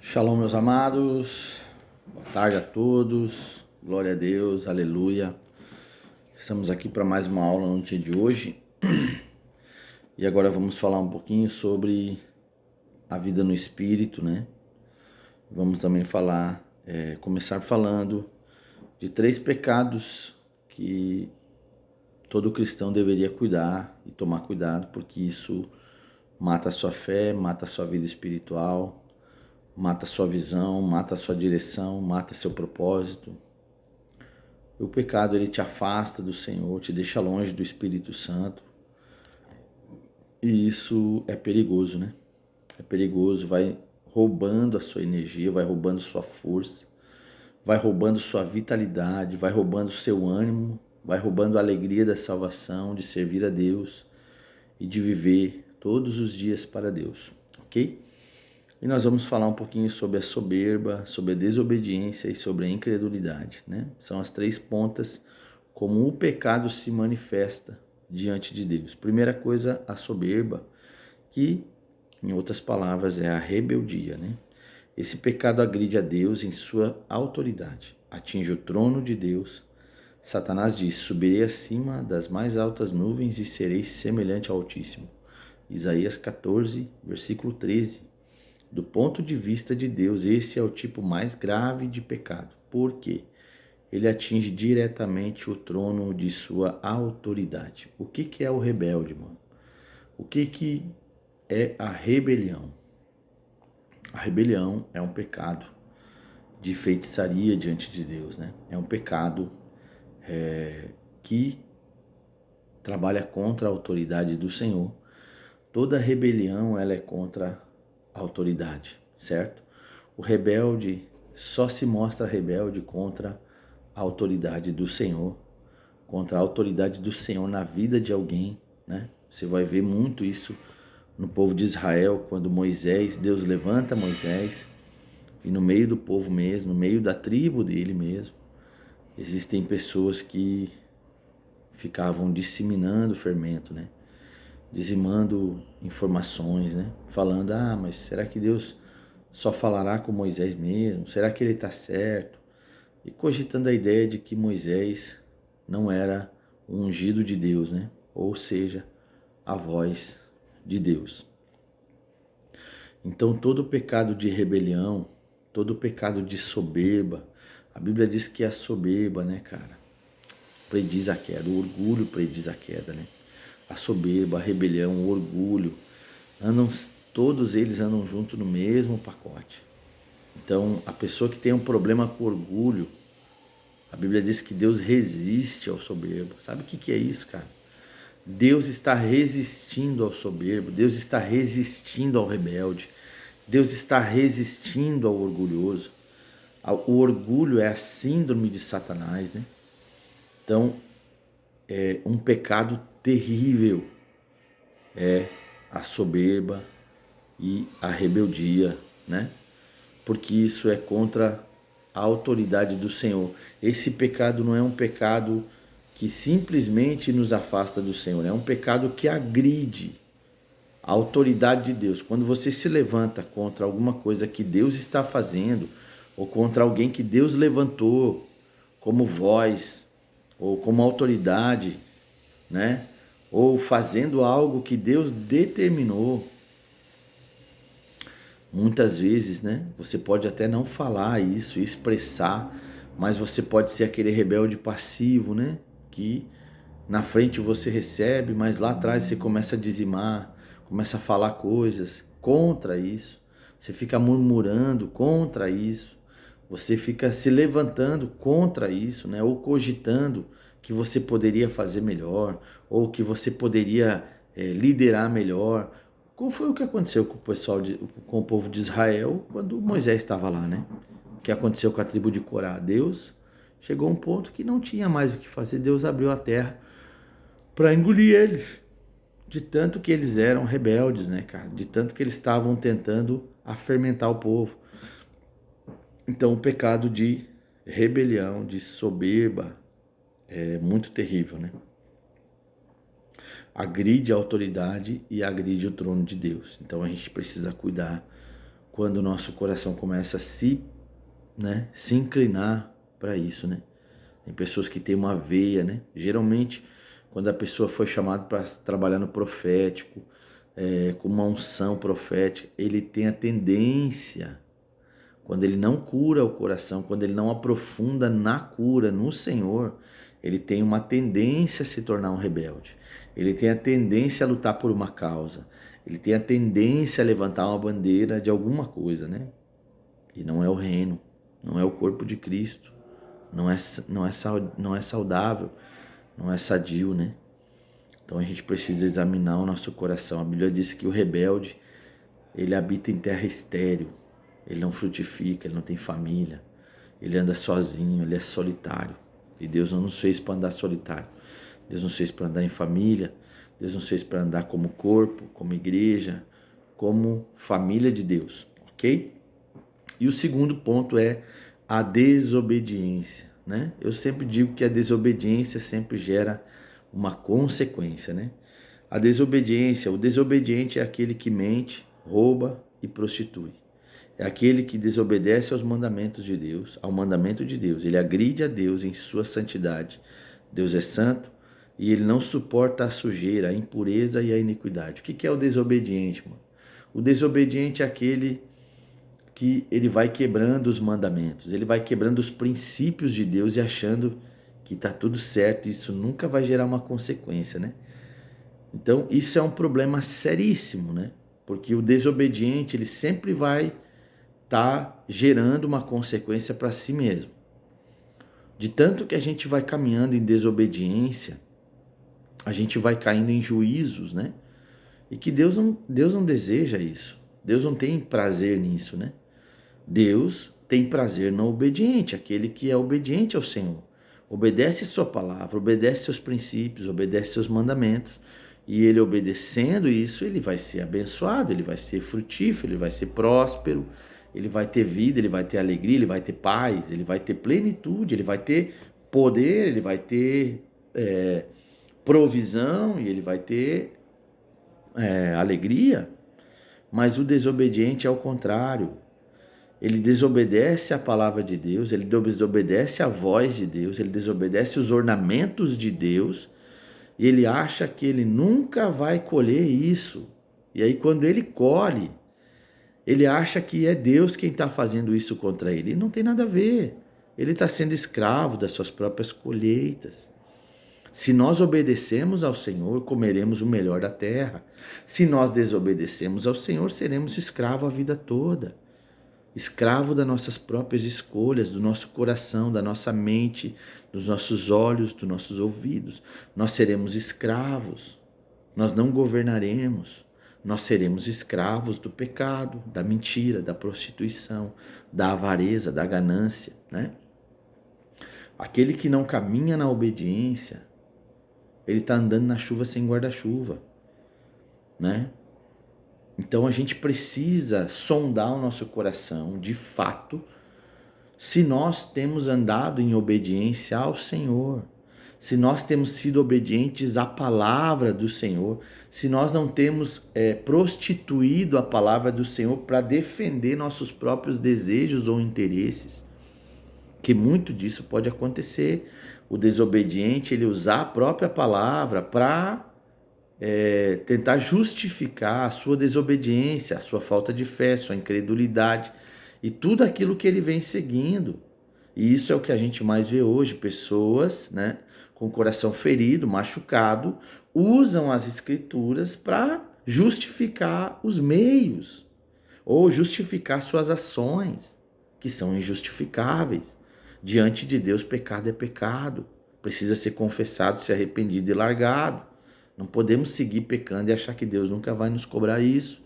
Shalom, meus amados, boa tarde a todos, glória a Deus, aleluia. Estamos aqui para mais uma aula no dia de hoje e agora vamos falar um pouquinho sobre a vida no Espírito, né? Vamos também começar falando de 3 pecados que todo cristão deveria cuidar e tomar cuidado, porque isso mata a sua fé, mata a sua vida espiritual, mata sua visão, mata sua direção, mata seu propósito. O pecado, ele te afasta do Senhor, te deixa longe do Espírito Santo. E isso é perigoso, né? É perigoso, vai roubando a sua energia, vai roubando sua força, vai roubando sua vitalidade, vai roubando seu ânimo, vai roubando a alegria da salvação, de servir a Deus e de viver todos os dias para Deus, ok? E nós vamos falar um pouquinho sobre a soberba, sobre a desobediência e sobre a incredulidade, né? São as 3 pontas como o pecado se manifesta diante de Deus. Primeira coisa, a soberba, que em outras palavras é a rebeldia, né? Esse pecado agride a Deus em sua autoridade, atinge o trono de Deus. Satanás diz: subirei acima das mais altas nuvens e serei semelhante ao Altíssimo. Isaías 14, versículo 13. Do ponto de vista de Deus, esse é o tipo mais grave de pecado. Por quê? Ele atinge diretamente o trono de sua autoridade. O que é o rebelde, mano? O que é a rebelião? A rebelião é um pecado de feitiçaria diante de Deus, né? É um pecado que trabalha contra a autoridade do Senhor. Toda rebelião, ela é contra a autoridade, certo? O rebelde só se mostra rebelde contra a autoridade do Senhor, contra a autoridade do Senhor na vida de alguém, né? Você vai ver muito isso no povo de Israel, quando Deus levanta Moisés, e no meio do povo mesmo, no meio da tribo dele mesmo, existem pessoas que ficavam disseminando fermento, né? Dizimando informações, né? Falando, mas será que Deus só falará com Moisés mesmo? Será que ele está certo? E cogitando a ideia de que Moisés não era o ungido de Deus, né? Ou seja, a voz de Deus. Então todo pecado de rebelião, todo pecado de soberba, a Bíblia diz que a soberba, né, cara, prediz a queda, o orgulho prediz a queda, né? A soberba, a rebelião, o orgulho, todos eles andam junto no mesmo pacote. Então, a pessoa que tem um problema com orgulho, a Bíblia diz que Deus resiste ao soberbo. Sabe o que é isso, cara? Deus está resistindo ao soberbo, Deus está resistindo ao rebelde, Deus está resistindo ao orgulhoso. O orgulho é a síndrome de Satanás, né? Então, é um pecado terrível, é a soberba e a rebeldia, né? Porque isso é contra a autoridade do Senhor. Esse pecado não é um pecado que simplesmente nos afasta do Senhor, é um pecado que agride a autoridade de Deus. Quando você se levanta contra alguma coisa que Deus está fazendo, ou contra alguém que Deus levantou como voz, ou como autoridade, né? Ou fazendo algo que Deus determinou. Muitas vezes, né? Você pode até não falar isso, expressar, mas você pode ser aquele rebelde passivo, né? Que na frente você recebe, mas lá atrás você começa a dizimar, começa a falar coisas contra isso. Você fica murmurando contra isso. Você fica se levantando contra isso, né? Ou cogitando que você poderia fazer melhor, ou que você poderia liderar melhor. Como foi o que aconteceu com com o povo de Israel quando Moisés estava lá, né? O que aconteceu com a tribo de Corá? Deus chegou a um ponto que não tinha mais o que fazer. Deus abriu a terra para engolir eles, de tanto que eles eram rebeldes, né, cara? De tanto que eles estavam tentando fermentar o povo. Então, o pecado de rebelião, de soberba, é muito terrível, né? Agride a autoridade e agride o trono de Deus. Então, a gente precisa cuidar quando o nosso coração começa a se inclinar para isso, né? Tem pessoas que têm uma veia, né? Geralmente, quando a pessoa foi chamada para trabalhar no profético, com uma unção profética, ele tem a tendência, quando ele não cura o coração, quando ele não aprofunda na cura, no Senhor, ele tem uma tendência a se tornar um rebelde. Ele tem a tendência a lutar por uma causa. Ele tem a tendência a levantar uma bandeira de alguma coisa, né? E não é o reino, não é o corpo de Cristo, não é saudável, não é sadio, né? Então a gente precisa examinar o nosso coração. A Bíblia diz que o rebelde, ele habita em terra estéril, ele não frutifica, ele não tem família, ele anda sozinho, ele é solitário. E Deus não nos fez para andar solitário. Deus nos fez para andar em família, Deus nos fez para andar como corpo, como igreja, como família de Deus, ok? E o segundo ponto é a desobediência, né? Eu sempre digo que a desobediência sempre gera uma consequência, né? O desobediente é aquele que mente, rouba e prostitui. É aquele que desobedece aos mandamentos de Deus, ao mandamento de Deus. Ele agride a Deus em sua santidade. Deus é santo e ele não suporta a sujeira, a impureza e a iniquidade. O que é o desobediente, mano? O desobediente é aquele que ele vai quebrando os mandamentos, ele vai quebrando os princípios de Deus e achando que está tudo certo. Isso nunca vai gerar uma consequência, né? Então, isso é um problema seríssimo, né? Porque o desobediente, ele sempre vai estar gerando uma consequência para si mesmo. De tanto que a gente vai caminhando em desobediência, a gente vai caindo em juízos, né? E que Deus não deseja isso. Deus não tem prazer nisso, né? Deus tem prazer no obediente, aquele que é obediente ao Senhor. Obedece sua palavra, obedece seus princípios, obedece seus mandamentos. E ele obedecendo isso, ele vai ser abençoado, ele vai ser frutífero, ele vai ser próspero, ele vai ter vida, ele vai ter alegria, ele vai ter paz, ele vai ter plenitude, ele vai ter poder, ele vai ter provisão e ele vai ter alegria. Mas o desobediente é o contrário. Ele desobedece a palavra de Deus, ele desobedece a voz de Deus, ele desobedece os ornamentos de Deus, e ele acha que ele nunca vai colher isso. E aí quando ele colhe, ele acha que é Deus quem está fazendo isso contra ele. E não tem nada a ver. Ele está sendo escravo das suas próprias colheitas. Se nós obedecemos ao Senhor, comeremos o melhor da terra. Se nós desobedecemos ao Senhor, seremos escravos a vida toda. Escravo das nossas próprias escolhas, do nosso coração, da nossa mente, dos nossos olhos, dos nossos ouvidos. Nós seremos escravos, nós não governaremos, nós seremos escravos do pecado, da mentira, da prostituição, da avareza, da ganância, né? Aquele que não caminha na obediência, ele está andando na chuva sem guarda-chuva, né? Então a gente precisa sondar o nosso coração, de fato, se nós temos andado em obediência ao Senhor, se nós temos sido obedientes à palavra do Senhor, se nós não temos prostituído a palavra do Senhor para defender nossos próprios desejos ou interesses, que muito disso pode acontecer. O desobediente, ele usar a própria palavra para tentar justificar a sua desobediência, a sua falta de fé, sua incredulidade e tudo aquilo que ele vem seguindo. E isso é o que a gente mais vê hoje, pessoas, né, com o coração ferido, machucado, usam as escrituras para justificar os meios ou justificar suas ações, que são injustificáveis. Diante de Deus, pecado é pecado, precisa ser confessado, ser arrependido e largado. Não podemos seguir pecando e achar que Deus nunca vai nos cobrar isso.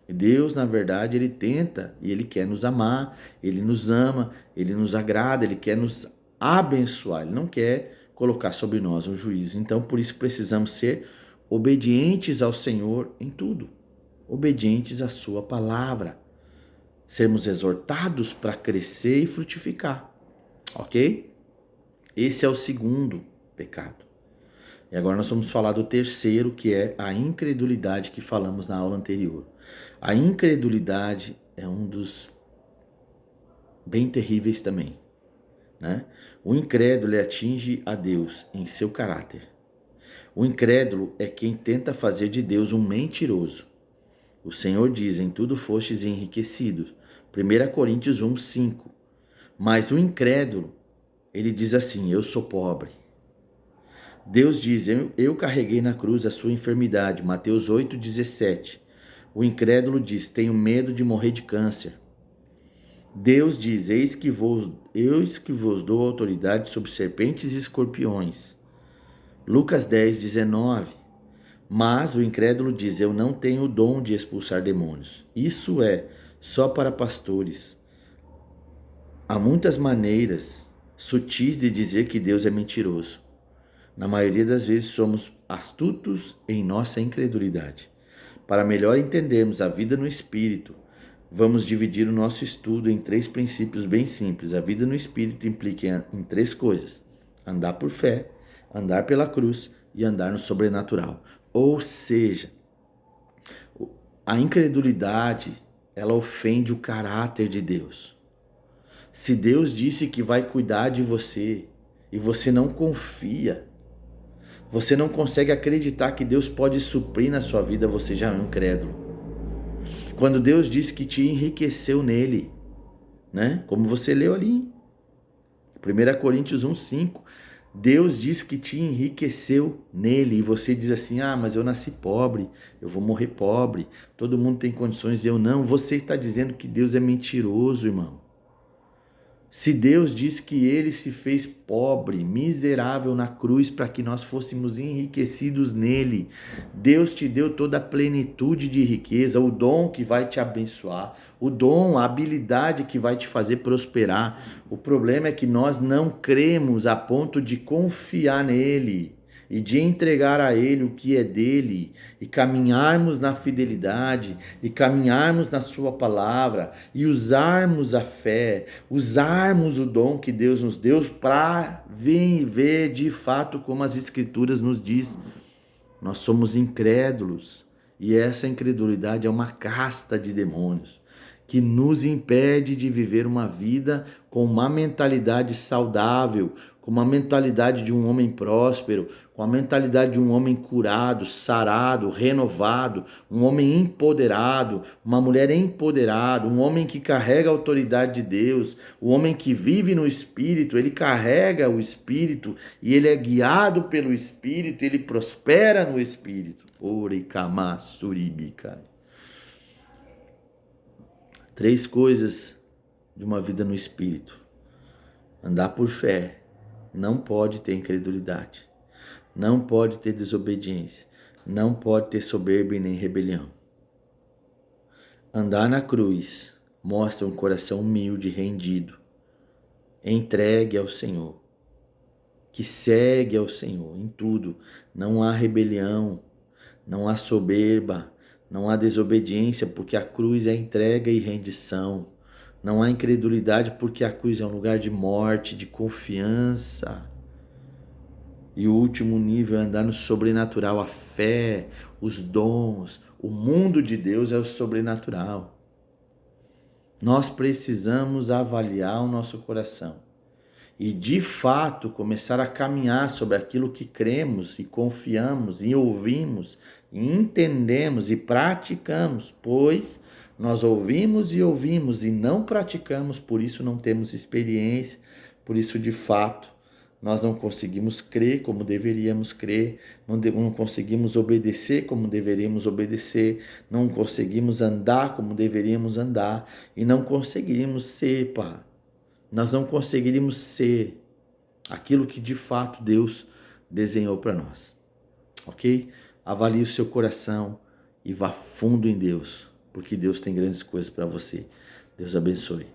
E Deus, na verdade, ele tenta e ele quer nos amar, ele nos ama, ele nos agrada, ele quer nos abençoar, ele não quer colocar sobre nós um juízo. Então, por isso precisamos ser obedientes ao Senhor em tudo, obedientes à sua palavra, sermos exortados para crescer e frutificar, ok? Esse é o segundo pecado. E agora nós vamos falar do terceiro, que é a incredulidade que falamos na aula anterior. A incredulidade é um dos bem terríveis também, né? O incrédulo atinge a Deus em seu caráter. O incrédulo é quem tenta fazer de Deus um mentiroso. O Senhor diz, em tudo fostes enriquecidos. 1 Coríntios 1:5. Mas o incrédulo, ele diz assim, eu sou pobre. Deus diz, eu carreguei na cruz a sua enfermidade. Mateus 8:17. O incrédulo diz, tenho medo de morrer de câncer. Deus diz, eis que vos dou autoridade sobre serpentes e escorpiões. Lucas 10:19. Mas o incrédulo diz, eu não tenho o dom de expulsar demônios. Isso é só para pastores. Há muitas maneiras sutis de dizer que Deus é mentiroso. Na maioria das vezes somos astutos em nossa incredulidade. Para melhor entendermos a vida no Espírito, vamos dividir o nosso estudo em 3 princípios bem simples. A vida no Espírito implica em 3 coisas: andar por fé, andar pela cruz e andar no sobrenatural. Ou seja, a incredulidade, ela ofende o caráter de Deus. Se Deus disse que vai cuidar de você e você não confia, você não consegue acreditar que Deus pode suprir na sua vida, você já é um incrédulo. Quando Deus disse que te enriqueceu nele, né? Como você leu ali, 1 Coríntios 1:5, Deus diz que te enriqueceu nele e você diz assim, mas eu nasci pobre, eu vou morrer pobre, todo mundo tem condições e eu não. Você está dizendo que Deus é mentiroso, irmão. Se Deus diz que ele se fez pobre, miserável na cruz para que nós fôssemos enriquecidos nele, Deus te deu toda a plenitude de riqueza, o dom que vai te abençoar, o dom, a habilidade que vai te fazer prosperar. O problema é que nós não cremos a ponto de confiar nele e de entregar a ele o que é dele e caminharmos na fidelidade e caminharmos na sua palavra e usarmos a fé, usarmos o dom que Deus nos deu para ver de fato como as escrituras nos diz. Nós somos incrédulos e essa incredulidade é uma casta de demônios que nos impede de viver uma vida com uma mentalidade saudável, com uma mentalidade de um homem próspero, com a mentalidade de um homem curado, sarado, renovado, um homem empoderado, uma mulher empoderada, um homem que carrega a autoridade de Deus, o homem que vive no Espírito, ele carrega o Espírito e ele é guiado pelo Espírito, ele prospera no Espírito. Oricamassuribica. 3 coisas de uma vida no Espírito. Andar por fé. Não pode ter incredulidade. Não pode ter desobediência. Não pode ter soberba e nem rebelião. Andar na cruz mostra um coração humilde, rendido, entregue ao Senhor, que segue ao Senhor em tudo. Não há rebelião, não há soberba, não há desobediência, porque a cruz é entrega e rendição. Não há incredulidade, porque a cruz é um lugar de morte, de confiança. E o último nível é andar no sobrenatural, a fé, os dons. O mundo de Deus é o sobrenatural. Nós precisamos avaliar o nosso coração e, de fato, começar a caminhar sobre aquilo que cremos e confiamos e ouvimos e entendemos e praticamos, pois nós ouvimos e não praticamos, por isso não temos experiência, por isso, de fato, nós não conseguimos crer como deveríamos crer, não conseguimos obedecer como deveríamos obedecer, não conseguimos andar como deveríamos andar e não conseguiríamos ser, nós não conseguiríamos ser aquilo que de fato Deus desenhou para nós, ok? Avalie o seu coração e vá fundo em Deus, porque Deus tem grandes coisas para você. Deus abençoe.